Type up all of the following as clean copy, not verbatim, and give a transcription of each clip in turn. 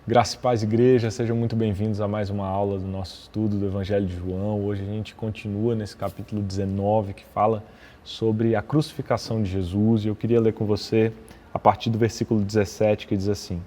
Graça e paz, igreja, sejam muito bem-vindos a mais uma aula do nosso estudo do Evangelho de João. Hoje a gente continua nesse capítulo 19 que fala sobre a crucificação de Jesus e eu queria ler com você a partir do versículo 17 que diz assim: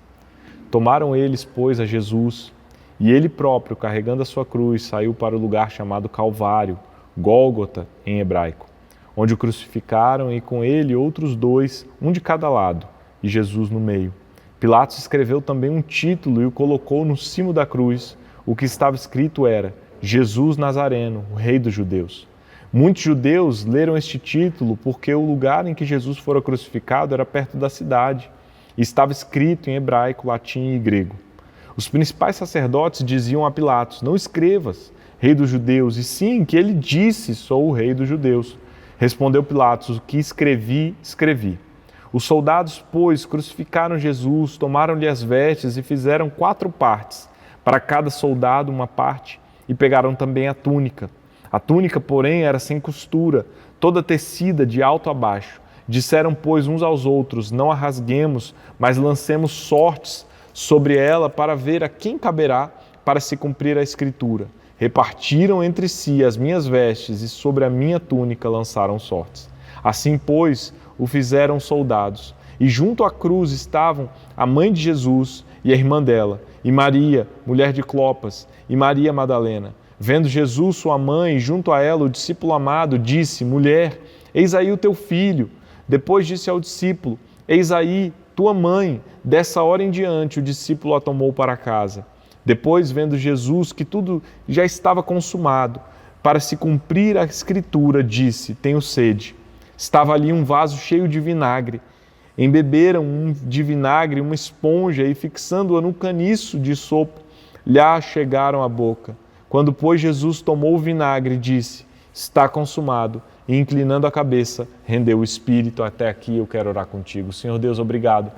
Tomaram eles, pois, a Jesus e ele próprio, carregando a sua cruz, saiu para o lugar chamado Calvário, Gólgota em hebraico, onde o crucificaram e com ele outros dois, um de cada lado, e Jesus no meio. Pilatos escreveu também um título e o colocou no cimo da cruz. O que estava escrito era: Jesus Nazareno, o Rei dos Judeus. Muitos judeus leram este título porque o lugar em que Jesus fora crucificado era perto da cidade e estava escrito em hebraico, latim e grego. Os principais sacerdotes diziam a Pilatos: Não escrevas, Rei dos Judeus, e sim que ele disse: Sou o Rei dos Judeus. Respondeu Pilatos: O que escrevi, escrevi. Os soldados, pois, crucificaram Jesus, tomaram-lhe as vestes e fizeram 4 partes, para cada soldado uma parte, e pegaram também a túnica. A túnica, porém, era sem costura, toda tecida de alto a baixo. Disseram, pois, uns aos outros: Não a rasguemos, mas lancemos sortes sobre ela para ver a quem caberá para se cumprir a Escritura. Repartiram entre si as minhas vestes e sobre a minha túnica lançaram sortes. Assim, pois, o fizeram soldados. E junto à cruz estavam a mãe de Jesus e a irmã dela, e Maria, mulher de Clopas, e Maria Madalena. Vendo Jesus, sua mãe, e junto a ela o discípulo amado, disse: Mulher, eis aí o teu filho. Depois disse ao discípulo: Eis aí tua mãe. Dessa hora em diante o discípulo a tomou para casa. Depois, vendo Jesus que tudo já estava consumado, para se cumprir a Escritura, disse: Tenho sede. Estava ali um vaso cheio de vinagre. Embeberam de vinagre uma esponja e, fixando-a no caniço de sopo, lhe chegaram à boca. Quando, pois, Jesus tomou o vinagre, disse: Está consumado. E, inclinando a cabeça, rendeu o espírito. Até aqui eu quero orar contigo. Senhor Deus, obrigado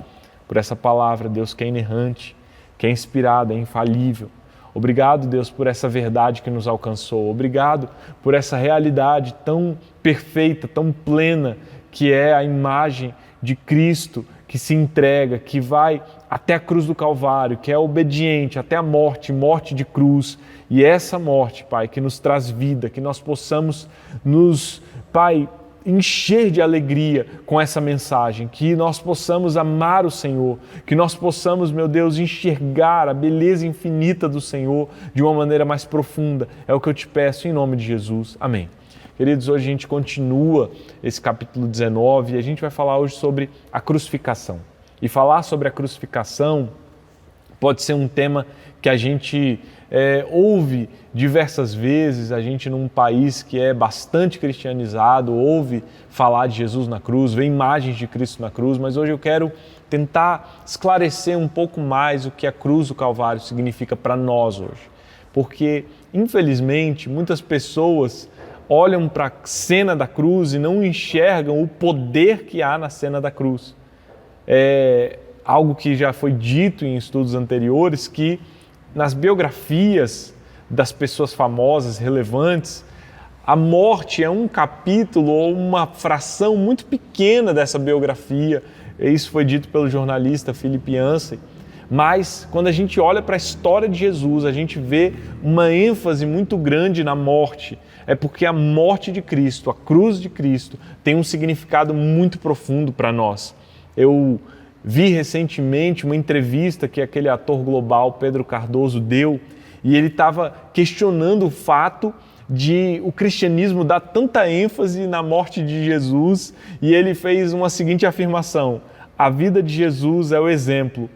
por essa palavra, Deus, que é inerrante, que é inspirada, é infalível. Obrigado, Deus, por essa verdade que nos alcançou. Obrigado por essa realidade tão perfeita, tão plena, que é a imagem de Cristo que se entrega, que vai até a cruz do Calvário, que é obediente até a morte, morte de cruz. E essa morte, Pai, que nos traz vida, que nós possamos Pai, encher de alegria com essa mensagem, que nós possamos amar o Senhor, que nós possamos, meu Deus, enxergar a beleza infinita do Senhor de uma maneira mais profunda. É o que eu te peço em nome de Jesus. Amém. Queridos, hoje a gente continua esse capítulo 19 e a gente vai falar hoje sobre a crucificação. E falar sobre a crucificação pode ser um tema que a gente ouve diversas vezes. A gente, num país que é bastante cristianizado, ouve falar de Jesus na cruz, vê imagens de Cristo na cruz, mas hoje eu quero tentar esclarecer um pouco mais o que a cruz do Calvário significa para nós hoje. Porque, infelizmente, muitas pessoas olham para a cena da cruz e não enxergam o poder que há na cena da cruz. É algo que já foi dito em estudos anteriores, que nas biografias das pessoas famosas, relevantes, a morte é um capítulo ou uma fração muito pequena dessa biografia. Isso foi dito pelo jornalista Philip Yancey. Mas quando a gente olha para a história de Jesus, a gente vê uma ênfase muito grande na morte. É porque a morte de Cristo, a cruz de Cristo, tem um significado muito profundo para nós. Eu vi recentemente uma entrevista que aquele ator global, Pedro Cardoso, deu, e ele estava questionando o fato de o cristianismo dar tanta ênfase na morte de Jesus, e ele fez uma seguinte afirmação: a vida de Jesus é o exemplo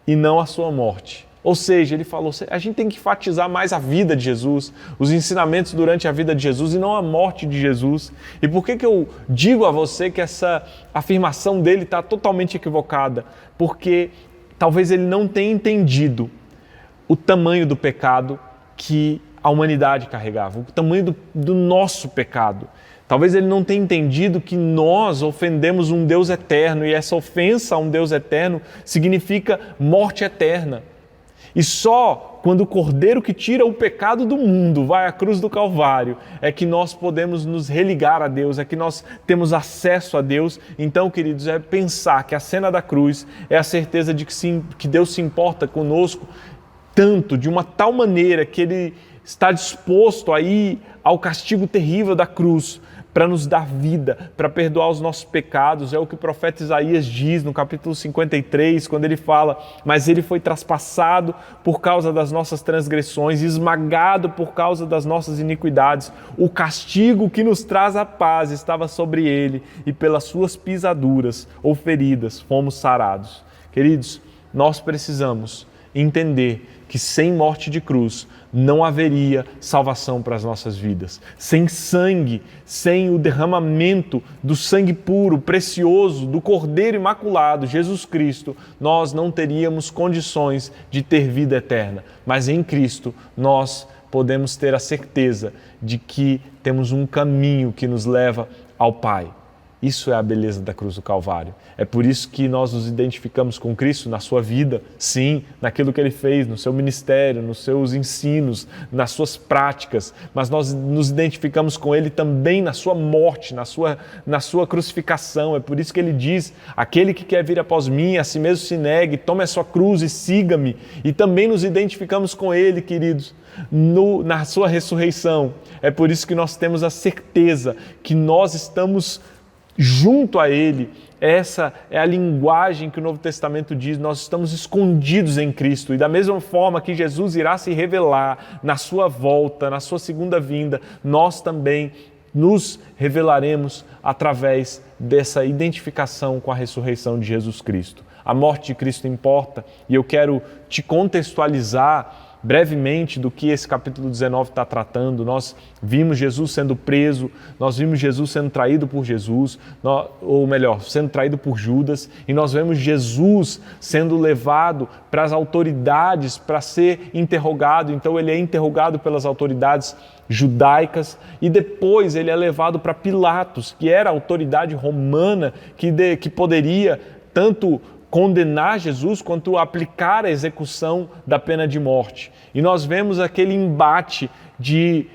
e não a sua morte. Ou seja, ele falou, a gente tem que enfatizar mais a vida de Jesus, os ensinamentos durante a vida de Jesus e não a morte de Jesus. E por que eu digo a você que essa afirmação dele está totalmente equivocada? Porque talvez ele não tenha entendido o tamanho do pecado que a humanidade carregava, o tamanho do nosso pecado. Talvez ele não tenha entendido que nós ofendemos um Deus eterno e essa ofensa a um Deus eterno significa morte eterna. E só quando o Cordeiro que tira o pecado do mundo vai à cruz do Calvário é que nós podemos nos religar a Deus, é que nós temos acesso a Deus. Então, queridos, é pensar que a cena da cruz é a certeza de que Deus se importa conosco tanto, de uma tal maneira que Ele está disposto a ir ao castigo terrível da cruz para nos dar vida, para perdoar os nossos pecados. É o que o profeta Isaías diz no capítulo 53, quando ele fala: mas ele foi traspassado por causa das nossas transgressões, esmagado por causa das nossas iniquidades. O castigo que nos traz a paz estava sobre ele, e pelas suas pisaduras ou feridas fomos sarados. Queridos, nós precisamos entender que sem morte de cruz não haveria salvação para as nossas vidas. Sem sangue, sem o derramamento do sangue puro, precioso, do Cordeiro Imaculado, Jesus Cristo, nós não teríamos condições de ter vida eterna. Mas em Cristo nós podemos ter a certeza de que temos um caminho que nos leva ao Pai. Isso é a beleza da cruz do Calvário. É por isso que nós nos identificamos com Cristo na sua vida, sim, naquilo que Ele fez, no seu ministério, nos seus ensinos, nas suas práticas, mas nós nos identificamos com Ele também na sua morte, na sua crucificação. É por isso que Ele diz: aquele que quer vir após mim, a si mesmo se negue, tome a sua cruz e siga-me. E também nos identificamos com Ele, queridos, na sua ressurreição. É por isso que nós temos a certeza que nós estamos junto a Ele. Essa é a linguagem que o Novo Testamento diz: nós estamos escondidos em Cristo. E da mesma forma que Jesus irá se revelar na sua volta, na sua segunda vinda, nós também nos revelaremos através dessa identificação com a ressurreição de Jesus Cristo. A morte de Cristo importa, e eu quero te contextualizar brevemente do que esse capítulo 19 está tratando. Nós vimos Jesus sendo preso, nós vimos Jesus sendo traído por Jesus, ou melhor, sendo traído por Judas, e nós vemos Jesus sendo levado para as autoridades para ser interrogado. Então ele é interrogado pelas autoridades judaicas e depois ele é levado para Pilatos, que era a autoridade romana que poderia tanto condenar Jesus quanto aplicar a execução da pena de morte. E nós vemos aquele embate de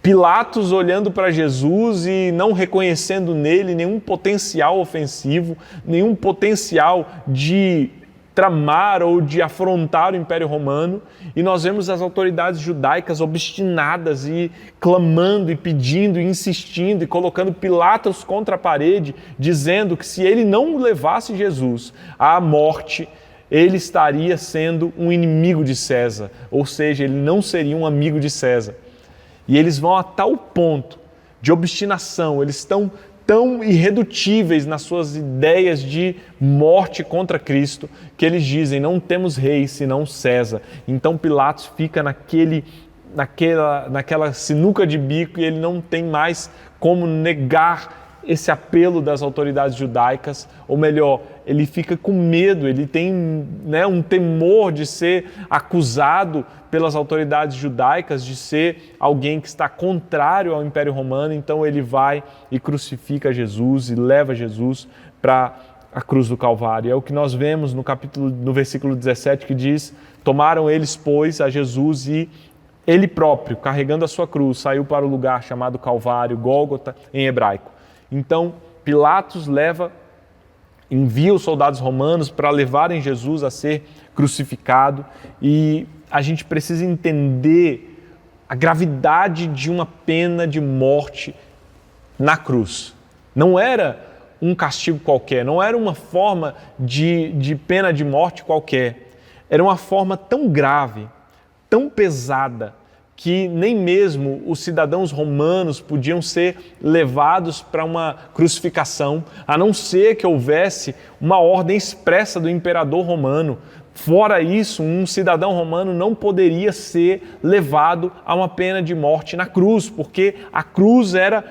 Pilatos olhando para Jesus e não reconhecendo nele nenhum potencial ofensivo, nenhum potencial de tramar ou de afrontar o Império Romano, e nós vemos as autoridades judaicas obstinadas e clamando e pedindo e insistindo e colocando Pilatos contra a parede, dizendo que se ele não levasse Jesus à morte, ele estaria sendo um inimigo de César, ou seja, ele não seria um amigo de César. E eles vão a tal ponto de obstinação, eles estão tão irredutíveis nas suas ideias de morte contra Cristo, que eles dizem: não temos rei senão César. Então Pilatos fica naquela sinuca de bico, e ele não tem mais como negar esse apelo das autoridades judaicas, ou melhor, ele fica com medo, ele tem um temor de ser acusado pelas autoridades judaicas, de ser alguém que está contrário ao Império Romano. Então ele vai e crucifica Jesus e leva Jesus para a cruz do Calvário. É o que nós vemos no versículo 17, que diz: tomaram eles, pois, a Jesus e ele próprio, carregando a sua cruz, saiu para o lugar chamado Calvário, Gólgota em hebraico. Então Pilatos envia os soldados romanos para levarem Jesus a ser crucificado, e a gente precisa entender a gravidade de uma pena de morte na cruz. Não era um castigo qualquer, não era uma forma de pena de morte qualquer. Era uma forma tão grave, tão pesada, que nem mesmo os cidadãos romanos podiam ser levados para uma crucificação, a não ser que houvesse uma ordem expressa do imperador romano. Fora isso, um cidadão romano não poderia ser levado a uma pena de morte na cruz, porque a cruz era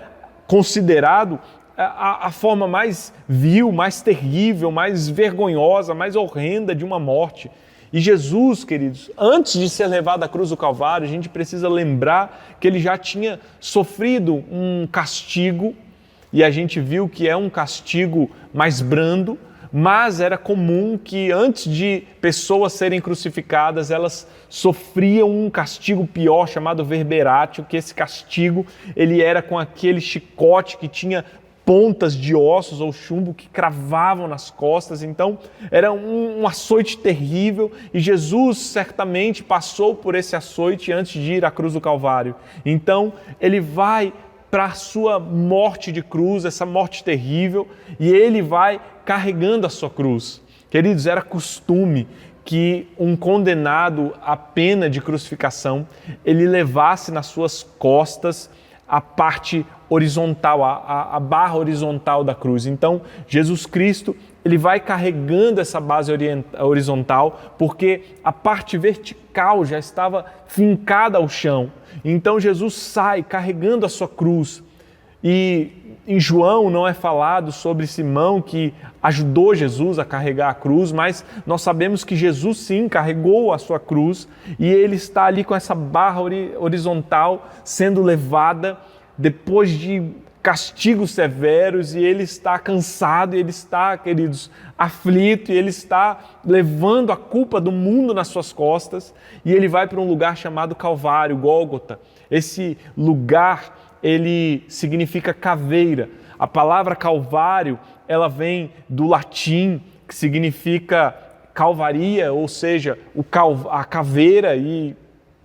considerado a forma mais vil, mais terrível, mais vergonhosa, mais horrenda de uma morte. E Jesus, queridos, antes de ser levado à cruz do Calvário, a gente precisa lembrar que ele já tinha sofrido um castigo, e a gente viu que é um castigo mais brando, mas era comum que antes de pessoas serem crucificadas, elas sofriam um castigo pior chamado verberatio, que esse castigo ele era com aquele chicote que tinha pontas de ossos ou chumbo que cravavam nas costas. Então era um açoite terrível, e Jesus certamente passou por esse açoite antes de ir à cruz do Calvário. Então ele vai para a sua morte de cruz, essa morte terrível, e ele vai carregando a sua cruz. Queridos, era costume que um condenado à pena de crucificação, ele levasse nas suas costas a parte horizontal, a barra horizontal da cruz. Então, Jesus Cristo, ele vai carregando essa base horizontal, porque a parte vertical já estava fincada ao chão. Então, Jesus sai carregando a sua cruz. E em João não é falado sobre Simão que ajudou Jesus a carregar a cruz, mas nós sabemos que Jesus sim carregou a sua cruz, e ele está ali com essa barra horizontal sendo levada depois de castigos severos, e ele está cansado, e ele está, queridos, aflito, e ele está levando a culpa do mundo nas suas costas, e ele vai para um lugar chamado Calvário, Gólgota. Esse lugar, ele significa caveira. A palavra Calvário, ela vem do latim, que significa calvaria, ou seja, a caveira, e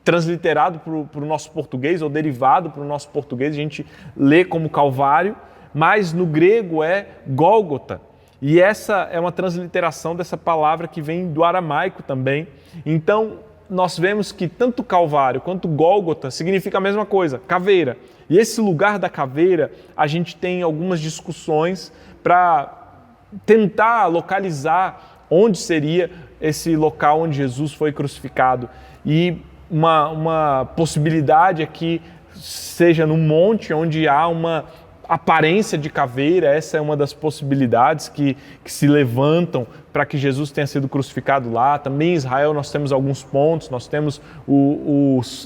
transliterado para o nosso português, ou derivado para o nosso português, a gente lê como Calvário, mas no grego é Gólgota. E essa é uma transliteração dessa palavra que vem do aramaico também. Então, nós vemos que tanto Calvário quanto Gólgota significa a mesma coisa, caveira. E esse lugar da caveira, a gente tem algumas discussões para tentar localizar onde seria esse local onde Jesus foi crucificado. E uma possibilidade é que seja num monte onde há uma aparência de caveira. Essa é uma das possibilidades que se levantam para que Jesus tenha sido crucificado lá. Também em Israel nós temos alguns pontos, nós temos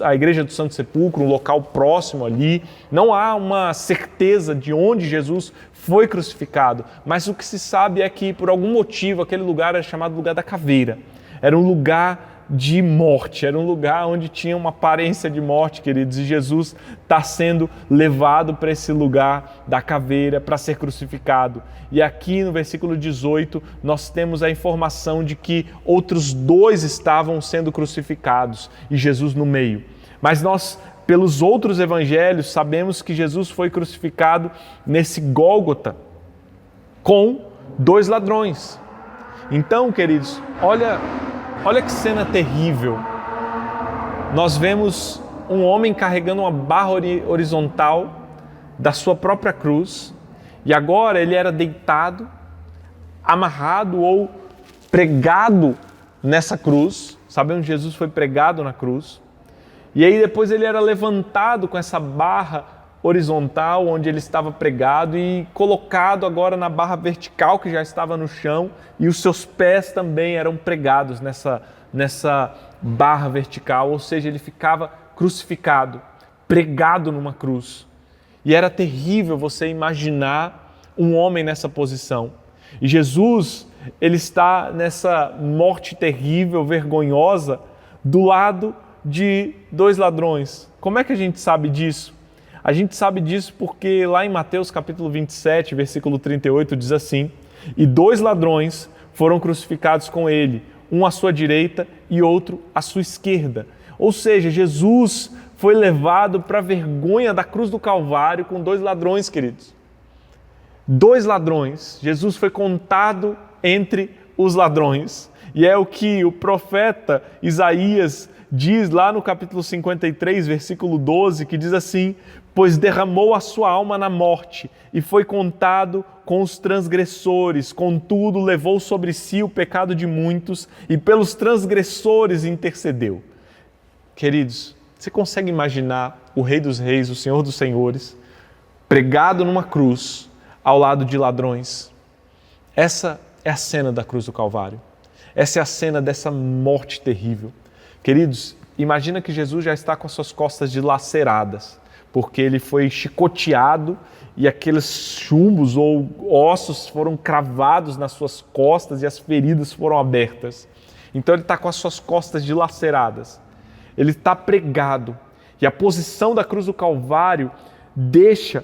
a Igreja do Santo Sepulcro, um local próximo ali. Não há uma certeza de onde Jesus foi crucificado, mas o que se sabe é que por algum motivo aquele lugar era chamado lugar da caveira. Era um lugar de morte, era um lugar onde tinha uma aparência de morte, queridos, e Jesus está sendo levado para esse lugar da caveira para ser crucificado. E aqui no versículo 18 nós temos a informação de que outros 2 estavam sendo crucificados e Jesus no meio. Mas nós, pelos outros evangelhos, sabemos que Jesus foi crucificado nesse Gólgota com 2 ladrões. Então, queridos, olha que cena terrível. Nós vemos um homem carregando uma barra horizontal da sua própria cruz, e agora ele era deitado, amarrado ou pregado nessa cruz. Sabemos que Jesus foi pregado na cruz. E aí depois ele era levantado com essa barra horizontal onde ele estava pregado e colocado agora na barra vertical que já estava no chão, e os seus pés também eram pregados nessa barra vertical, ou seja, ele ficava crucificado, pregado numa cruz. E era terrível você imaginar um homem nessa posição. E Jesus, ele está nessa morte terrível, vergonhosa, do lado de 2 ladrões. Como é que a gente sabe disso? A gente sabe disso porque lá em Mateus capítulo 27, versículo 38, diz assim: e 2 ladrões foram crucificados com ele, um à sua direita e outro à sua esquerda. Ou seja, Jesus foi levado para a vergonha da cruz do Calvário com 2 ladrões, queridos. 2 ladrões. Jesus foi contado entre os ladrões. E é o que o profeta Isaías diz lá no capítulo 53, versículo 12, que diz assim: pois derramou a sua alma na morte e foi contado com os transgressores, contudo levou sobre si o pecado de muitos e pelos transgressores intercedeu. Queridos, você consegue imaginar o Rei dos Reis, o Senhor dos Senhores, pregado numa cruz ao lado de ladrões? Essa é a cena da cruz do Calvário. Essa é a cena dessa morte terrível. Queridos, imagina que Jesus já está com as suas costas dilaceradas, porque ele foi chicoteado e aqueles chumbos ou ossos foram cravados nas suas costas e as feridas foram abertas. Então ele está com as suas costas dilaceradas, ele está pregado e a posição da cruz do Calvário deixa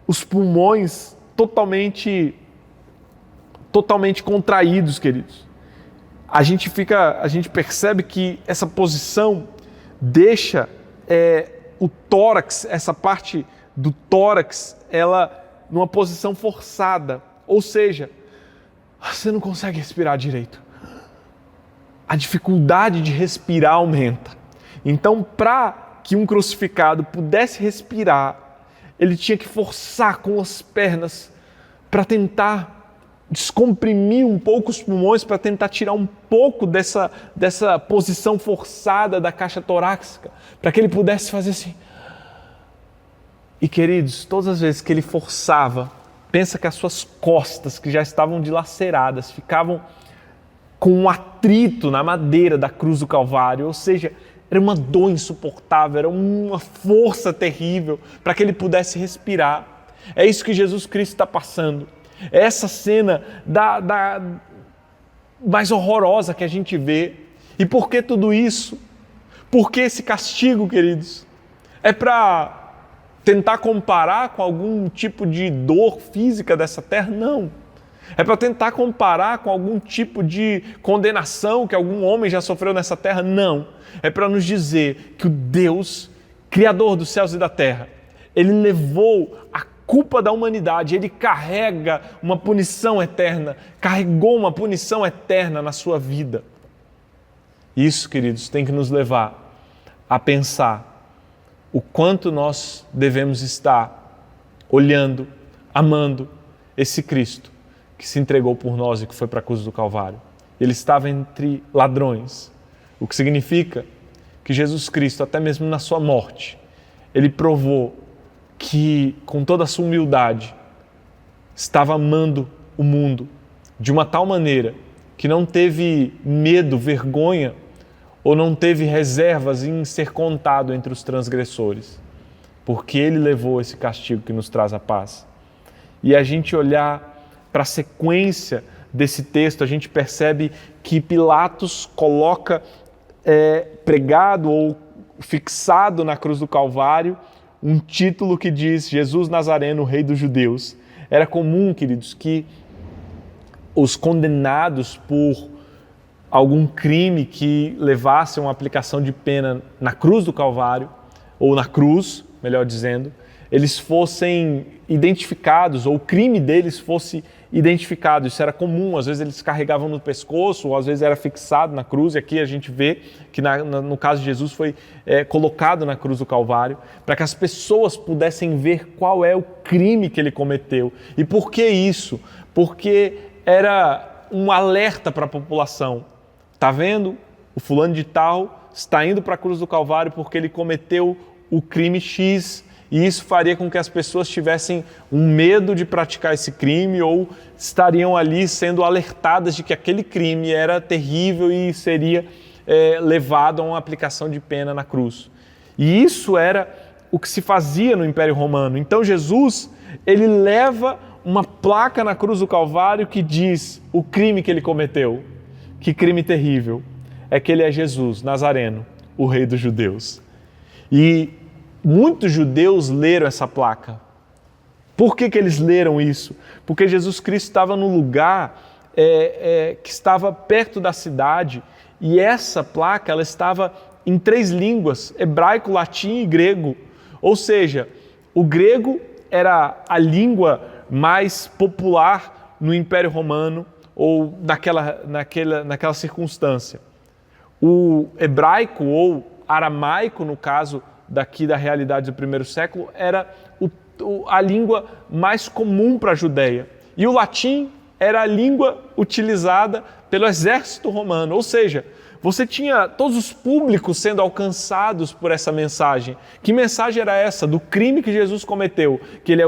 os pulmões totalmente contraídos, queridos. A gente percebe que essa posição deixa o tórax, essa parte do tórax, ela numa posição forçada, ou seja, você não consegue respirar direito. A dificuldade de respirar aumenta. Então, para que um crucificado pudesse respirar, ele tinha que forçar com as pernas para tentar descomprimir um pouco os pulmões, para tentar tirar um pouco dessa posição forçada da caixa torácica, para que ele pudesse fazer assim. E queridos, todas as vezes que ele forçava, pensa que as suas costas, que já estavam dilaceradas, ficavam com um atrito na madeira da cruz do Calvário, ou seja, era uma dor insuportável, era uma força terrível para que ele pudesse respirar. É isso que Jesus Cristo está passando. É essa cena mais horrorosa que a gente vê. E por que tudo isso? Por que esse castigo, queridos? É para tentar comparar com algum tipo de dor física dessa terra? Não. É para tentar comparar com algum tipo de condenação que algum homem já sofreu nessa terra? Não. É para nos dizer que o Deus, Criador dos céus e da terra, Ele levou a culpa da humanidade, Ele carrega uma punição eterna, carregou uma punição eterna na sua vida. Isso, queridos, tem que nos levar a pensar o quanto nós devemos estar olhando, amando esse Cristo que se entregou por nós e que foi para a cruz do Calvário. Ele estava entre ladrões, o que significa que Jesus Cristo, até mesmo na sua morte, Ele provou que, com toda a sua humildade, estava amando o mundo de uma tal maneira que não teve medo, vergonha, ou não teve reservas em ser contado entre os transgressores, porque Ele levou esse castigo que nos traz a paz. E a gente olhar para a sequência desse texto, a gente percebe que Pilatos coloca pregado ou fixado na cruz do Calvário um título que diz Jesus Nazareno, Rei dos Judeus. Era comum, queridos, que os condenados por algum crime que levasse a uma aplicação de pena na cruz do Calvário, ou na cruz, melhor dizendo, eles fossem identificados, ou o crime deles fosse identificado. Isso era comum, às vezes eles carregavam no pescoço, ou às vezes era fixado na cruz, e aqui a gente vê que no caso de Jesus foi colocado na cruz do Calvário, para que as pessoas pudessem ver qual é o crime que ele cometeu. E por que isso? Porque era um alerta para a população. Está vendo? O fulano de tal está indo para a cruz do Calvário porque ele cometeu o crime X, e isso faria com que as pessoas tivessem um medo de praticar esse crime ou estariam ali sendo alertadas de que aquele crime era terrível e seria levado a uma aplicação de pena na cruz. E isso era o que se fazia no Império Romano. Então Jesus, ele leva uma placa na cruz do Calvário que diz o crime que ele cometeu. Que crime terrível! É que ele é Jesus, Nazareno, o Rei dos Judeus. E muitos judeus leram essa placa. Por que eles leram isso? Porque Jesus Cristo estava no lugar que estava perto da cidade, e essa placa ela estava em 3 línguas, hebraico, latim e grego. Ou seja, o grego era a língua mais popular no Império Romano, ou naquela circunstância. O hebraico ou aramaico, no caso daqui da realidade do primeiro século, era a língua mais comum para a Judéia. E o latim era a língua utilizada pelo exército romano. Ou seja, você tinha todos os públicos sendo alcançados por essa mensagem. Que mensagem era essa? Do crime que Jesus cometeu, que ele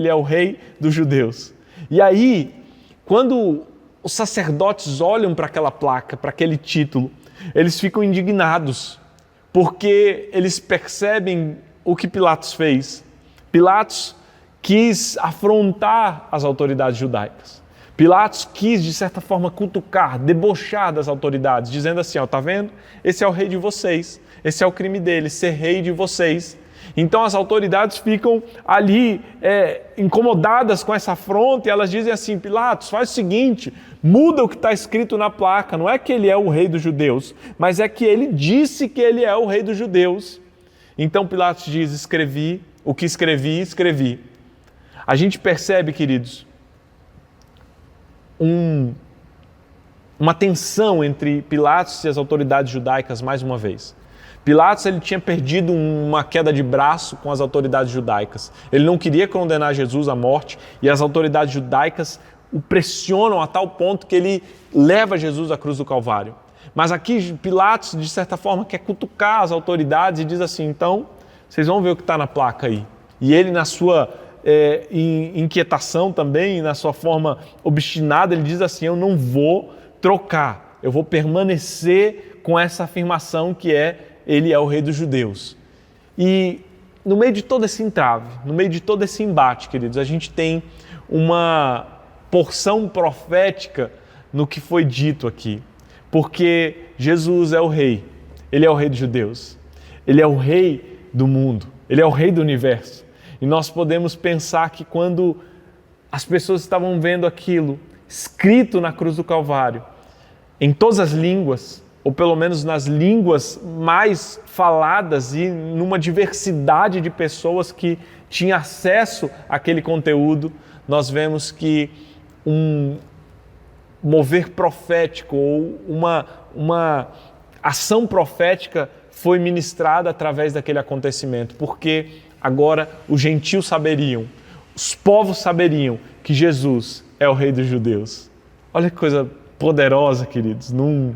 é o Rei dos Judeus. E aí, quando os sacerdotes olham para aquela placa, para aquele título, eles ficam indignados, porque eles percebem o que Pilatos fez? Pilatos quis afrontar as autoridades judaicas. Pilatos quis, de certa forma, cutucar, debochar das autoridades, dizendo assim, ó, tá vendo? Esse é o rei de vocês, esse é o crime dele, ser rei de vocês. Então as autoridades ficam ali incomodadas com essa afronta e elas dizem assim, Pilatos, faz o seguinte, muda o que está escrito na placa, não é que ele é o rei dos judeus, mas é que ele disse que ele é o rei dos judeus. Então Pilatos diz, escrevi, o que escrevi, escrevi. A gente percebe, queridos, uma tensão entre Pilatos e as autoridades judaicas mais uma vez. Pilatos ele tinha perdido uma queda de braço com as autoridades judaicas. Ele não queria condenar Jesus à morte e as autoridades judaicas o pressionam a tal ponto que ele leva Jesus à cruz do Calvário. Mas aqui Pilatos, de certa forma, quer cutucar as autoridades e diz assim, então, vocês vão ver o que está na placa aí. E ele, na sua inquietação também, na sua forma obstinada, ele diz assim, eu não vou trocar, eu vou permanecer com essa afirmação que ele é o rei dos judeus. E no meio de todo esse entrave, no meio de todo esse embate, queridos, a gente tem uma porção profética no que foi dito aqui. Porque Jesus é o rei, ele é o rei dos judeus, ele é o rei do mundo, ele é o rei do universo. E nós podemos pensar que quando as pessoas estavam vendo aquilo escrito na cruz do Calvário, em todas as línguas, ou pelo menos nas línguas mais faladas e numa diversidade de pessoas que tinham acesso àquele conteúdo, nós vemos que um mover profético ou uma ação profética foi ministrada através daquele acontecimento, porque agora os gentios saberiam, os povos saberiam que Jesus é o rei dos judeus. Olha que coisa poderosa, queridos, num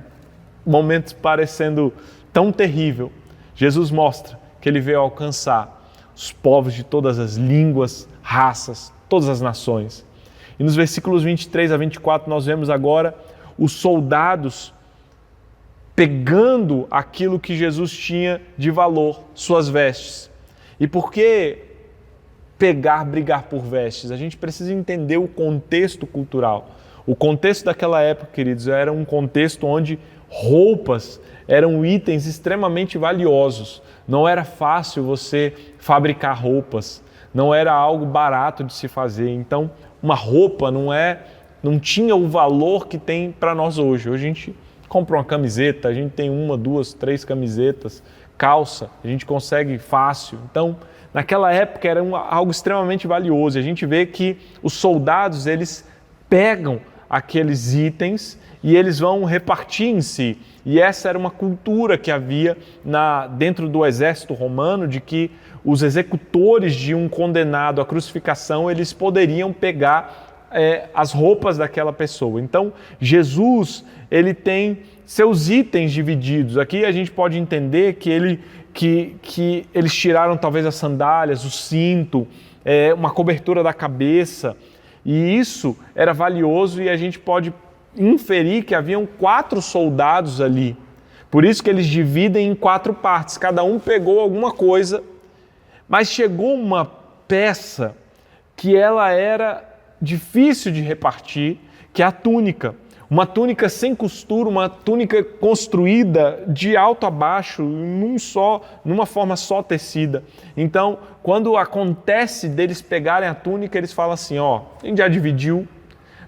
momento parecendo tão terrível, Jesus mostra que ele veio alcançar os povos de todas as línguas, raças, todas as nações. E nos versículos 23 a 24 nós vemos agora os soldados pegando aquilo que Jesus tinha de valor, suas vestes. E por que brigar por vestes? A gente precisa entender o contexto cultural. O contexto daquela época, queridos, era um contexto onde roupas eram itens extremamente valiosos. Não era fácil você fabricar roupas, não era algo barato de se fazer. Então, uma roupa não tinha o valor que tem para nós hoje. Hoje a gente compra uma camiseta, a gente tem 1, 2, 3 camisetas, calça, a gente consegue fácil. Então, naquela época era algo extremamente valioso. A gente vê que os soldados, eles pegam aqueles itens e eles vão repartir em si. E essa era uma cultura que havia dentro do exército romano, de que os executores de um condenado à crucificação, eles poderiam pegar as roupas daquela pessoa. Então, Jesus, ele tem seus itens divididos. Aqui a gente pode entender que eles tiraram talvez as sandálias, o cinto, uma cobertura da cabeça, e isso era valioso e a gente pode inferir que haviam 4 soldados ali. Por isso que eles dividem em 4 partes, cada um pegou alguma coisa, mas chegou uma peça que ela era difícil de repartir, que é a túnica. Uma túnica sem costura, uma túnica construída de alto a baixo, numa forma só tecida. Então, quando acontece deles pegarem a túnica, eles falam assim, a gente já dividiu,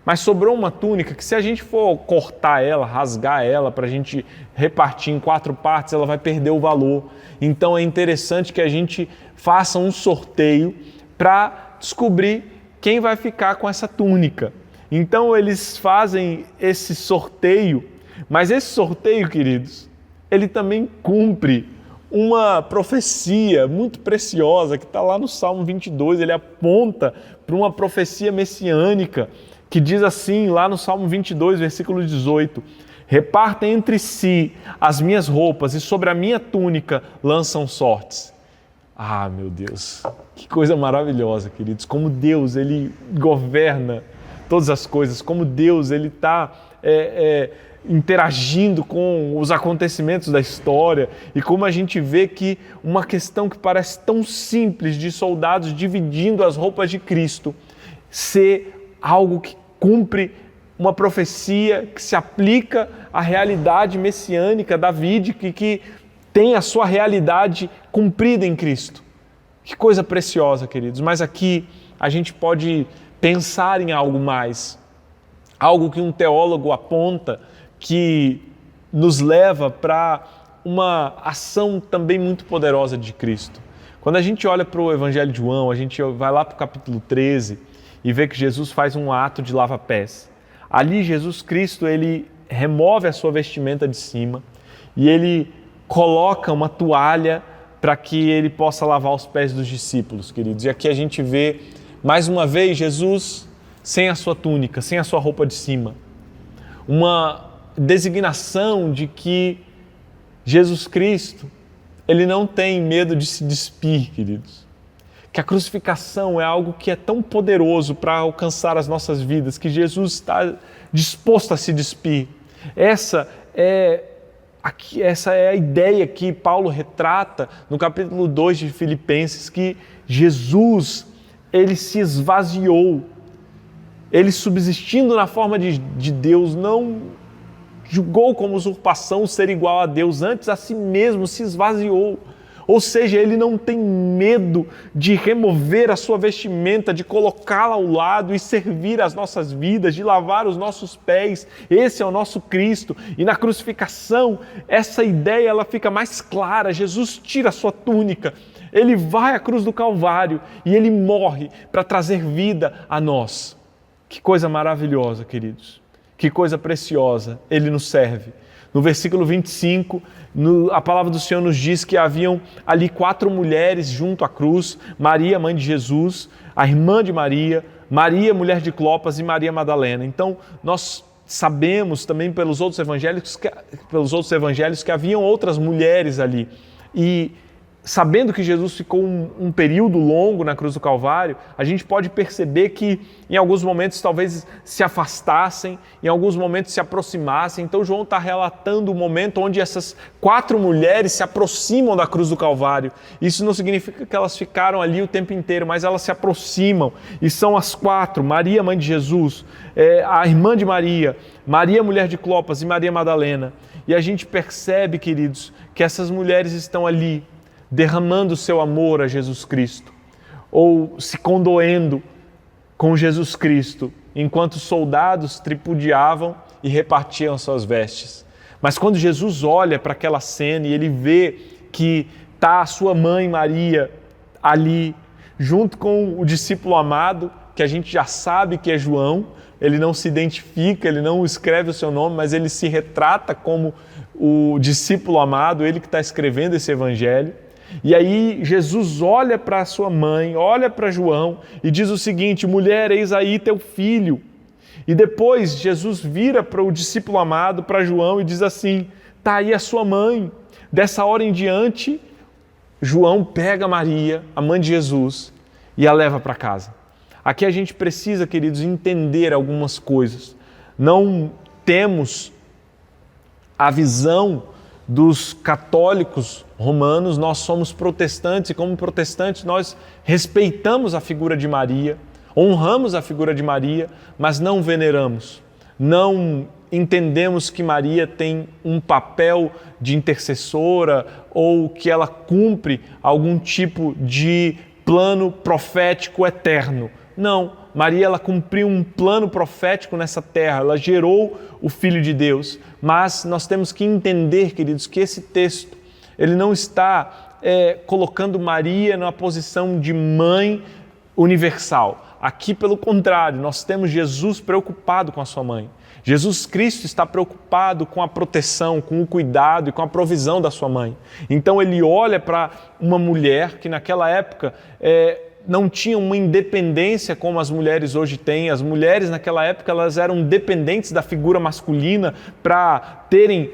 mas sobrou uma túnica que se a gente for cortar ela, rasgar ela, para a gente repartir em 4 partes, ela vai perder o valor. Então é interessante que a gente faça um sorteio para descobrir quem vai ficar com essa túnica. Então eles fazem esse sorteio, mas esse sorteio, queridos, ele também cumpre uma profecia muito preciosa que está lá no Salmo 22, ele aponta para uma profecia messiânica que diz assim, lá no Salmo 22, versículo 18, repartem entre si as minhas roupas e sobre a minha túnica lançam sortes. Ah, meu Deus, que coisa maravilhosa, queridos, como Deus, ele governa todas as coisas, como Deus, ele está interagindo com os acontecimentos da história e como a gente vê que uma questão que parece tão simples de soldados dividindo as roupas de Cristo ser algo que cumpre uma profecia que se aplica à realidade messiânica davídica que tem a sua realidade cumprida em Cristo. Que coisa preciosa, queridos. Mas aqui a gente pode pensar em algo mais. Algo que um teólogo aponta que nos leva para uma ação também muito poderosa de Cristo. Quando a gente olha para o Evangelho de João, a gente vai lá para o capítulo 13 e vê que Jesus faz um ato de lava-pés. Ali Jesus Cristo, ele remove a sua vestimenta de cima e ele coloca uma toalha para que ele possa lavar os pés dos discípulos, queridos. E aqui a gente vê, mais uma vez, Jesus sem a sua túnica, sem a sua roupa de cima. Uma designação de que Jesus Cristo, ele não tem medo de se despir, queridos. Que a crucificação é algo que é tão poderoso para alcançar as nossas vidas, que Jesus está disposto a se despir. Essa é a ideia que Paulo retrata no capítulo 2 de Filipenses, que Jesus, ele se esvaziou. Ele, subsistindo na forma de Deus, não julgou como usurpação ser igual a Deus, antes a si mesmo se esvaziou. Ou seja, ele não tem medo de remover a sua vestimenta, de colocá-la ao lado e servir as nossas vidas, de lavar os nossos pés. Esse é o nosso Cristo. E na crucificação, essa ideia ela fica mais clara. Jesus tira a sua túnica, ele vai à cruz do Calvário e ele morre para trazer vida a nós. Que coisa maravilhosa, queridos. Que coisa preciosa. Ele nos serve. No versículo 25, a palavra do Senhor nos diz que haviam ali 4 mulheres junto à cruz: Maria, mãe de Jesus, a irmã de Maria, Maria, mulher de Clopas e Maria Madalena. Então, nós sabemos também pelos outros evangelhos que haviam outras mulheres ali. E sabendo que Jesus ficou um período longo na cruz do Calvário, a gente pode perceber que em alguns momentos talvez se afastassem, em alguns momentos se aproximassem. Então João está relatando o momento onde essas 4 mulheres se aproximam da cruz do Calvário. Isso não significa que elas ficaram ali o tempo inteiro, mas elas se aproximam. E são as 4, Maria, mãe de Jesus, a irmã de Maria, Maria, mulher de Clopas e Maria Madalena. E a gente percebe, queridos, que essas mulheres estão ali derramando o seu amor a Jesus Cristo, ou se condoendo com Jesus Cristo, enquanto os soldados tripudiavam e repartiam suas vestes. Mas quando Jesus olha para aquela cena e ele vê que está a sua mãe Maria ali, junto com o discípulo amado, que a gente já sabe que é João, ele não se identifica, ele não escreve o seu nome, mas ele se retrata como o discípulo amado, ele que está escrevendo esse evangelho. E aí Jesus olha para a sua mãe, olha para João e diz o seguinte: mulher, eis aí teu filho. E depois Jesus vira para o discípulo amado, para João, e diz assim: está aí a sua mãe. Dessa hora em diante, João pega Maria, a mãe de Jesus, e a leva para casa. Aqui a gente precisa, queridos, entender algumas coisas. Não temos a visão dos católicos romanos, nós somos protestantes e como protestantes nós respeitamos a figura de Maria, honramos a figura de Maria, mas não veneramos, não entendemos que Maria tem um papel de intercessora ou que ela cumpre algum tipo de plano profético eterno. Não, Maria ela cumpriu um plano profético nessa terra, ela gerou o Filho de Deus, mas nós temos que entender, queridos, que esse texto ele não está colocando Maria numa posição de mãe universal. Aqui, pelo contrário, nós temos Jesus preocupado com a sua mãe. Jesus Cristo está preocupado com a proteção, com o cuidado e com a provisão da sua mãe. Então ele olha para uma mulher que naquela época não tinha uma independência como as mulheres hoje têm. As mulheres naquela época elas eram dependentes da figura masculina para terem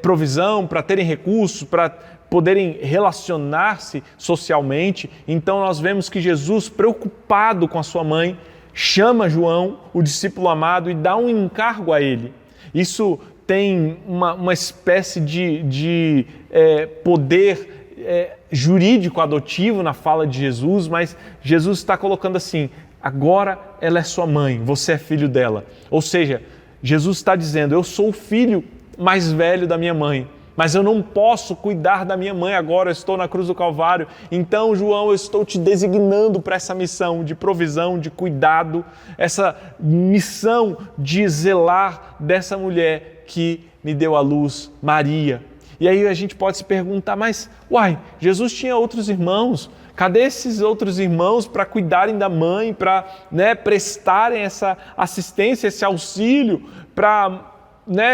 provisão, para terem recursos, para poderem relacionar-se socialmente. Então nós vemos que Jesus, preocupado com a sua mãe, chama João, o discípulo amado, e dá um encargo a ele. Isso tem uma espécie de poder jurídico adotivo na fala de Jesus, mas Jesus está colocando assim: agora ela é sua mãe, você é filho dela. Ou seja, Jesus está dizendo: eu sou o filho mais velho da minha mãe, mas eu não posso cuidar da minha mãe agora, eu estou na cruz do Calvário. Então, João, eu estou te designando para essa missão de provisão, de cuidado, essa missão de zelar dessa mulher que me deu à luz, Maria. E aí a gente pode se perguntar, mas, Jesus tinha outros irmãos, cadê esses outros irmãos para cuidarem da mãe, para prestarem essa assistência, esse auxílio, para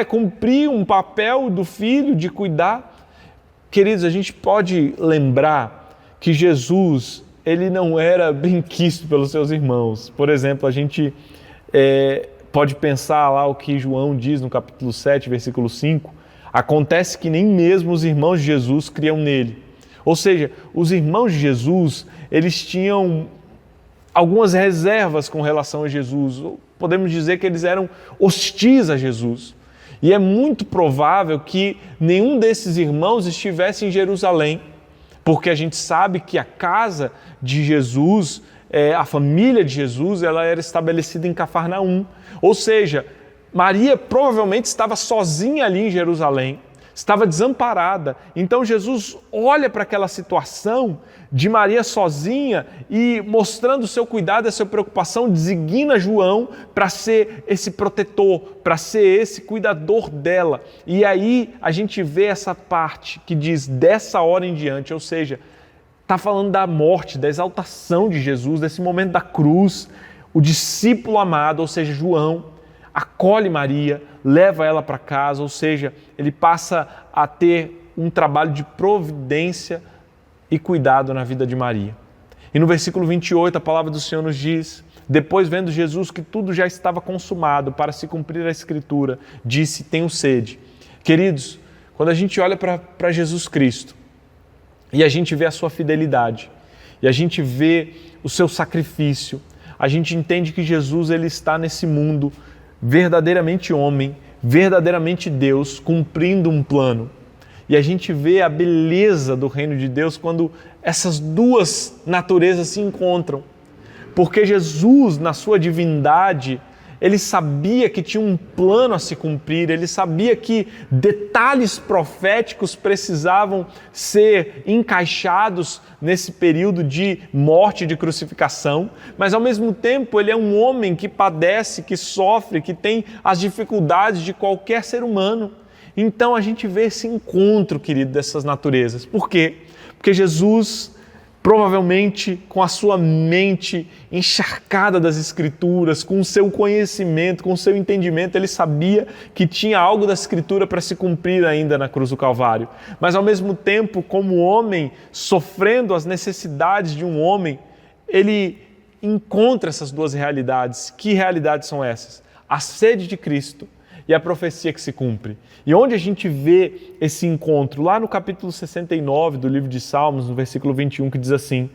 cumprir um papel do filho de cuidar? Queridos, a gente pode lembrar que Jesus, ele não era bem quisto pelos seus irmãos. Por exemplo, a gente pode pensar lá o que João diz no capítulo 7, versículo 5, acontece que nem mesmo os irmãos de Jesus criam nele. Ou seja, os irmãos de Jesus, eles tinham algumas reservas com relação a Jesus. Podemos dizer que eles eram hostis a Jesus. E é muito provável que nenhum desses irmãos estivesse em Jerusalém, porque a gente sabe que a casa de Jesus, a família de Jesus, ela era estabelecida em Cafarnaum. Ou seja, Maria provavelmente estava sozinha ali em Jerusalém, estava desamparada. Então Jesus olha para aquela situação de Maria sozinha e, mostrando o seu cuidado, a sua preocupação, designa João para ser esse protetor, para ser esse cuidador dela. E aí a gente vê essa parte que diz dessa hora em diante, ou seja, está falando da morte, da exaltação de Jesus, desse momento da cruz. O discípulo amado, ou seja, João, acolhe Maria, leva ela para casa, ou seja, ele passa a ter um trabalho de providência e cuidado na vida de Maria. E no versículo 28, a palavra do Senhor nos diz: depois, vendo Jesus que tudo já estava consumado para se cumprir a Escritura, disse: tenho sede. Queridos, quando a gente olha para Jesus Cristo e a gente vê a sua fidelidade, e a gente vê o seu sacrifício, a gente entende que Jesus, ele está nesse mundo verdadeiramente homem, verdadeiramente Deus, cumprindo um plano. E a gente vê a beleza do reino de Deus quando essas duas naturezas se encontram. Porque Jesus, na sua divindade, ele sabia que tinha um plano a se cumprir, ele sabia que detalhes proféticos precisavam ser encaixados nesse período de morte, de crucificação, mas ao mesmo tempo ele é um homem que padece, que sofre, que tem as dificuldades de qualquer ser humano. Então a gente vê esse encontro, querido, dessas naturezas. Por quê? Porque Jesus, provavelmente com a sua mente encharcada das Escrituras, com o seu conhecimento, com o seu entendimento, ele sabia que tinha algo da Escritura para se cumprir ainda na cruz do Calvário. Mas ao mesmo tempo, como homem, sofrendo as necessidades de um homem, ele encontra essas duas realidades. Que realidades são essas? A sede de Cristo e a profecia que se cumpre. E onde a gente vê esse encontro? Lá no capítulo 69 do livro de Salmos, no versículo 21, que diz assim: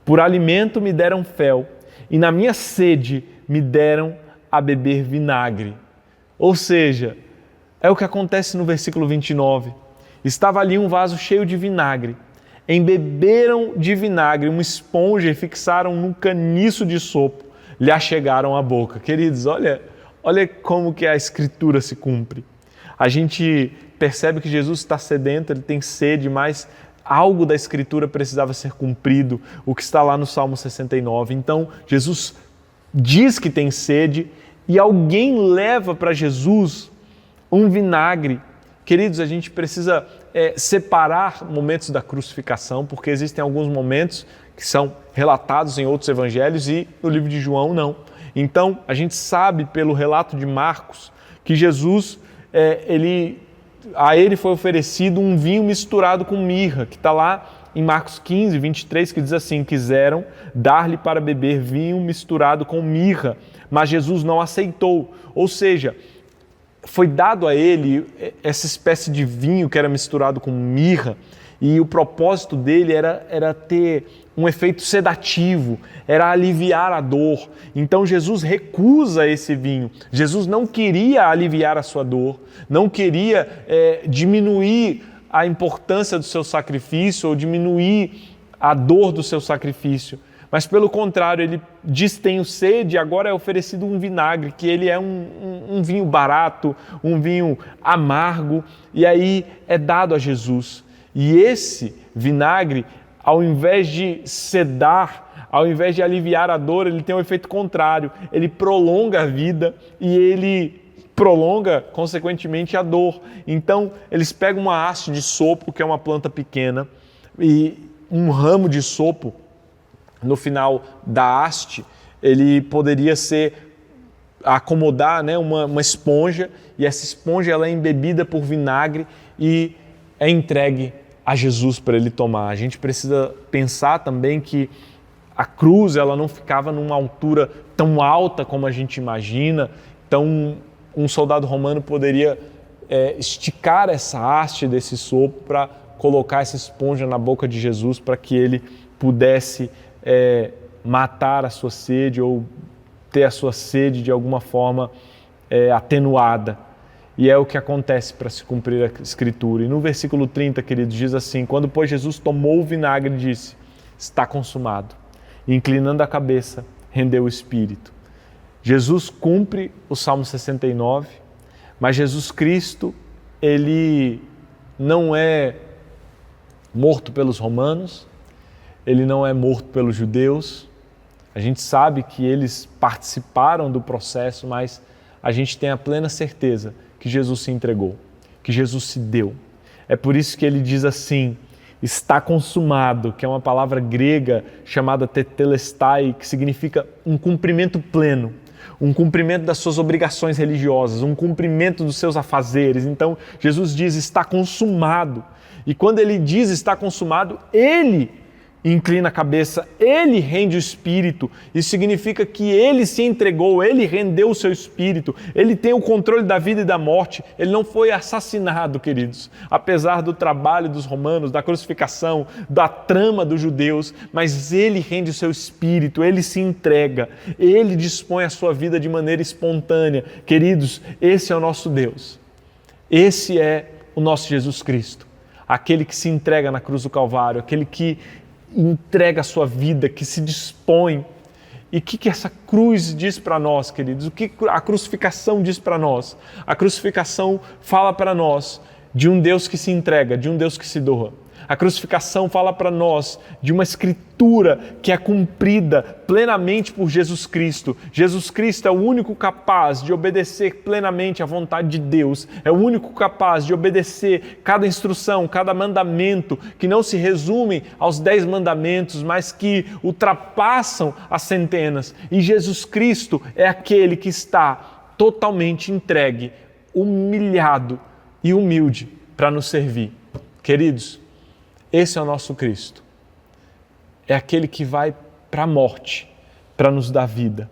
por alimento me deram fel, e na minha sede me deram a beber vinagre. Ou seja, é o que acontece no versículo 29. Estava ali um vaso cheio de vinagre. Embeberam de vinagre uma esponja e fixaram num caniço de sopo. Lhe achegaram à boca. Queridos, olha como que a Escritura se cumpre. A gente percebe que Jesus está sedento, ele tem sede, mas algo da Escritura precisava ser cumprido, o que está lá no Salmo 69. Então, Jesus diz que tem sede e alguém leva para Jesus um vinagre. Queridos, a gente precisa separar momentos da crucificação, porque existem alguns momentos que são relatados em outros evangelhos e no livro de João não. Então, a gente sabe pelo relato de Marcos que Jesus, a ele foi oferecido um vinho misturado com mirra, que está lá em Marcos 15, 23, que diz assim: quiseram dar-lhe para beber vinho misturado com mirra, mas Jesus não aceitou. Ou seja, foi dado a ele essa espécie de vinho que era misturado com mirra, e o propósito dele era ter um efeito sedativo, era aliviar a dor. Então Jesus recusa esse vinho. Jesus não queria aliviar a sua dor, não queria diminuir a importância do seu sacrifício ou diminuir a dor do seu sacrifício. Mas pelo contrário, ele diz: tenho sede, e agora é oferecido um vinagre, que ele é um vinho barato, um vinho amargo, e aí é dado a Jesus. E esse vinagre, ao invés de sedar, ao invés de aliviar a dor, ele tem um efeito contrário. Ele prolonga a vida e ele prolonga, consequentemente, a dor. Então, eles pegam uma haste de sopo, que é uma planta pequena, e um ramo de sopo, no final da haste, ele poderia acomodar, né, uma esponja, e essa esponja ela é embebida por vinagre e é entregue a Jesus para ele tomar. A gente precisa pensar também que a cruz ela não ficava numa altura tão alta como a gente imagina, então um soldado romano poderia esticar essa haste desse sopo para colocar essa esponja na boca de Jesus para que ele pudesse matar a sua sede ou ter a sua sede de alguma forma atenuada. E é o que acontece para se cumprir a Escritura. E no versículo 30, queridos, diz assim: quando, pois, Jesus tomou o vinagre, disse: está consumado. E, inclinando a cabeça, rendeu o Espírito. Jesus cumpre o Salmo 69, mas Jesus Cristo, ele não é morto pelos romanos, ele não é morto pelos judeus. A gente sabe que eles participaram do processo, mas a gente tem a plena certeza que Jesus se entregou, que Jesus se deu. É por isso que ele diz assim: está consumado, que é uma palavra grega chamada tetelestai, que significa um cumprimento pleno, um cumprimento das suas obrigações religiosas, um cumprimento dos seus afazeres. Então, Jesus diz: está consumado. E quando ele diz está consumado, ele inclina a cabeça, ele rende o Espírito. Isso significa que ele se entregou, ele rendeu o seu Espírito, ele tem o controle da vida e da morte, ele não foi assassinado, queridos, apesar do trabalho dos romanos, da crucificação, da trama dos judeus, mas ele rende o seu Espírito, ele se entrega, ele dispõe a sua vida de maneira espontânea. Queridos, esse é o nosso Deus, esse é o nosso Jesus Cristo, aquele que se entrega na cruz do Calvário, aquele que entrega a sua vida, que se dispõe. E o que essa cruz diz para nós, queridos? O que a crucificação diz para nós? A crucificação fala para nós de um Deus que se entrega, de um Deus que se doa. A crucificação fala para nós de uma escritura que é cumprida plenamente por Jesus Cristo. Jesus Cristo é o único capaz de obedecer plenamente à vontade de Deus. É o único capaz de obedecer cada instrução, cada mandamento, que não se resume aos 10 mandamentos, mas que ultrapassam as centenas. E Jesus Cristo é aquele que está totalmente entregue, humilhado e humilde para nos servir. Queridos, esse é o nosso Cristo. É aquele que vai para a morte, para nos dar vida.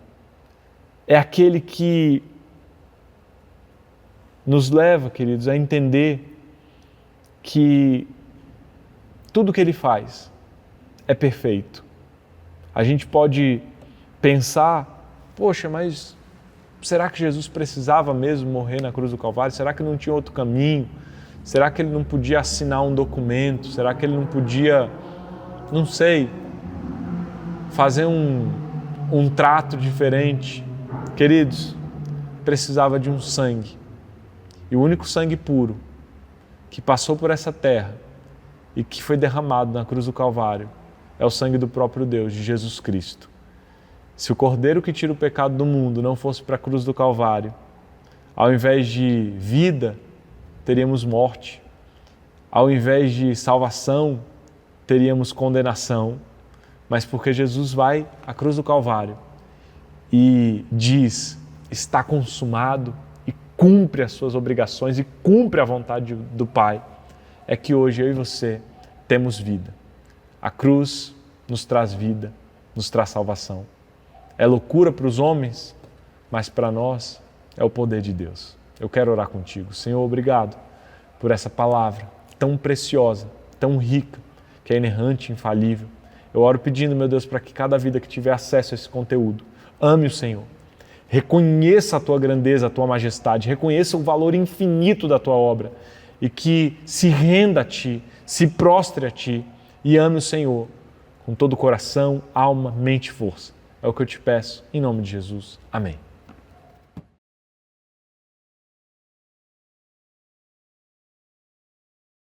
É aquele que nos leva, queridos, a entender que tudo que ele faz é perfeito. A gente pode pensar: poxa, mas será que Jesus precisava mesmo morrer na cruz do Calvário? Será que não tinha outro caminho? Será que ele não podia assinar um documento? Será que ele não podia, não sei, fazer um trato diferente? Queridos, precisava de um sangue. E o único sangue puro que passou por essa terra e que foi derramado na cruz do Calvário é o sangue do próprio Deus, de Jesus Cristo. Se o Cordeiro que tira o pecado do mundo não fosse para a cruz do Calvário, ao invés de vida, teríamos morte. Ao invés de salvação, teríamos condenação. Mas porque Jesus vai à cruz do Calvário e diz: está consumado, e cumpre as suas obrigações e cumpre a vontade do Pai, é que hoje eu e você temos vida. A cruz nos traz vida, nos traz salvação. É loucura para os homens, mas para nós é o poder de Deus. Eu quero orar contigo. Senhor, obrigado por essa palavra tão preciosa, tão rica, que é inerrante, infalível. Eu oro pedindo, meu Deus, para que cada vida que tiver acesso a esse conteúdo ame o Senhor, reconheça a Tua grandeza, a Tua majestade, reconheça o valor infinito da Tua obra e que se renda a Ti, se prostre a Ti e ame o Senhor com todo o coração, alma, mente e força. É o que eu te peço, em nome de Jesus. Amém.